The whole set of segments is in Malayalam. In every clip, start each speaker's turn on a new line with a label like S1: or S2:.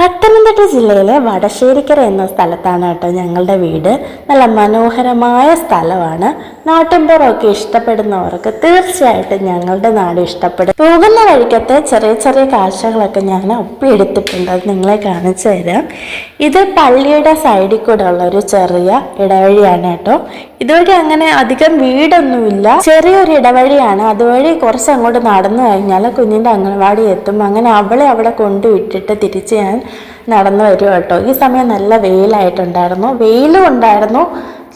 S1: പത്തനംതിട്ട ജില്ലയിലെ വടശ്ശേരിക്കര എന്ന സ്ഥലത്താണ് കേട്ടോ ഞങ്ങളുടെ വീട്. നല്ല മനോഹരമായ സ്ഥലമാണ്. നാട്ടിൻപുറമൊക്കെ ഇഷ്ടപ്പെടുന്നവർക്ക് തീർച്ചയായിട്ടും ഞങ്ങളുടെ നാട് ഇഷ്ടപ്പെടും. പോകുന്ന വഴിക്കത്തെ ചെറിയ ചെറിയ കാഴ്ചകളൊക്കെ ഞാൻ ഒപ്പിയെടുത്തിട്ടുണ്ട്, അത് നിങ്ങളെ കാണിച്ചു തരാം. ഇത് പള്ളിയുടെ സൈഡിൽ കൂടെ ഉള്ള ഒരു ചെറിയ ഇടവഴിയാണ് കേട്ടോ. ഇതുവഴി അങ്ങനെ അധികം വീടൊന്നുമില്ല, ചെറിയൊരു ഇടവഴിയാണ്. അതുവഴി കുറച്ച് അങ്ങോട്ട് നടന്നു കഴിഞ്ഞാൽ കുഞ്ഞിൻ്റെ അംഗൻവാടി എത്തും. അങ്ങനെ അവളെ അവിടെ കൊണ്ടുവിട്ടിട്ട് തിരിച്ച് ഞാൻ നടന്നു വരും കേട്ടോ. ഈ സമയം നല്ല വെയിലായിട്ടുണ്ടായിരുന്നു, വെയിലും ഉണ്ടായിരുന്നു,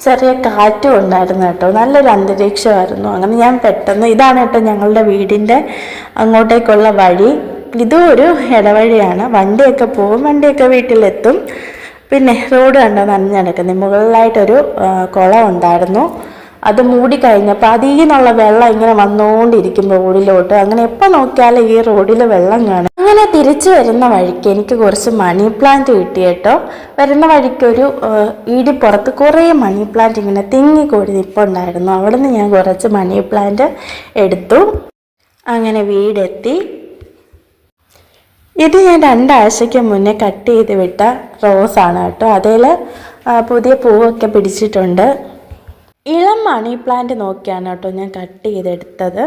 S1: ചെറിയ കാറ്റും ഉണ്ടായിരുന്നു കേട്ടോ. നല്ലൊരു അന്തരീക്ഷമായിരുന്നു. അങ്ങനെ ഞാൻ പെട്ടെന്ന്, ഇതാണ് കേട്ടോ ഞങ്ങളുടെ വീടിൻ്റെ അങ്ങോട്ടേക്കുള്ള വഴി. ഇതും ഒരു ഇടവഴിയാണ്, വണ്ടിയൊക്കെ പോകും, വണ്ടിയൊക്കെ വീട്ടിലെത്തും. പിന്നെ റോഡ് കണ്ടോ നനഞ്ഞടക്കുന്നത്. മുകളിലായിട്ടൊരു കുളം ഉണ്ടായിരുന്നു, അത് മൂടിക്കഴിഞ്ഞപ്പോൾ അതിൽ നിന്നുള്ള വെള്ളം ഇങ്ങനെ വന്നുകൊണ്ടിരിക്കും റോഡിലോട്ട്. അങ്ങനെ എപ്പോൾ നോക്കിയാലും ഈ റോഡിൽ വെള്ളം കാണും. അങ്ങനെ തിരിച്ചു വരുന്ന വഴിക്ക് എനിക്ക് കുറച്ച് മണി പ്ലാന്റ് കിട്ടി കേട്ടോ. വരുന്ന വഴിക്കൊരു ഈടിപ്പുറത്ത് കുറേ മണി പ്ലാന്റ് ഇങ്ങനെ തിങ്ങിക്കൂടി നിൽപ്പുണ്ടായിരുന്നു. അവിടെ നിന്ന് ഞാൻ കുറച്ച് മണി പ്ലാന്റ് എടുത്തു. അങ്ങനെ വീടെത്തി. ഇത് ഞാൻ 2 ആഴ്ചയ്ക്ക് മുന്നേ കട്ട് ചെയ്ത് വിട്ട റോസാണ് കേട്ടോ. അതിൽ പുതിയ പൂവൊക്കെ പിടിച്ചിട്ടുണ്ട്. ഇളം മണി പ്ലാന്റ് നോക്കിയാണ് കേട്ടോ ഞാൻ കട്ട് ചെയ്തെടുത്തത്.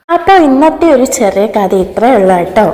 S1: അപ്പോൾ ഇന്നത്തെ ഒരു ചെറിയ കഥ ഇത്രയേ ഉള്ളൂ കേട്ടോ.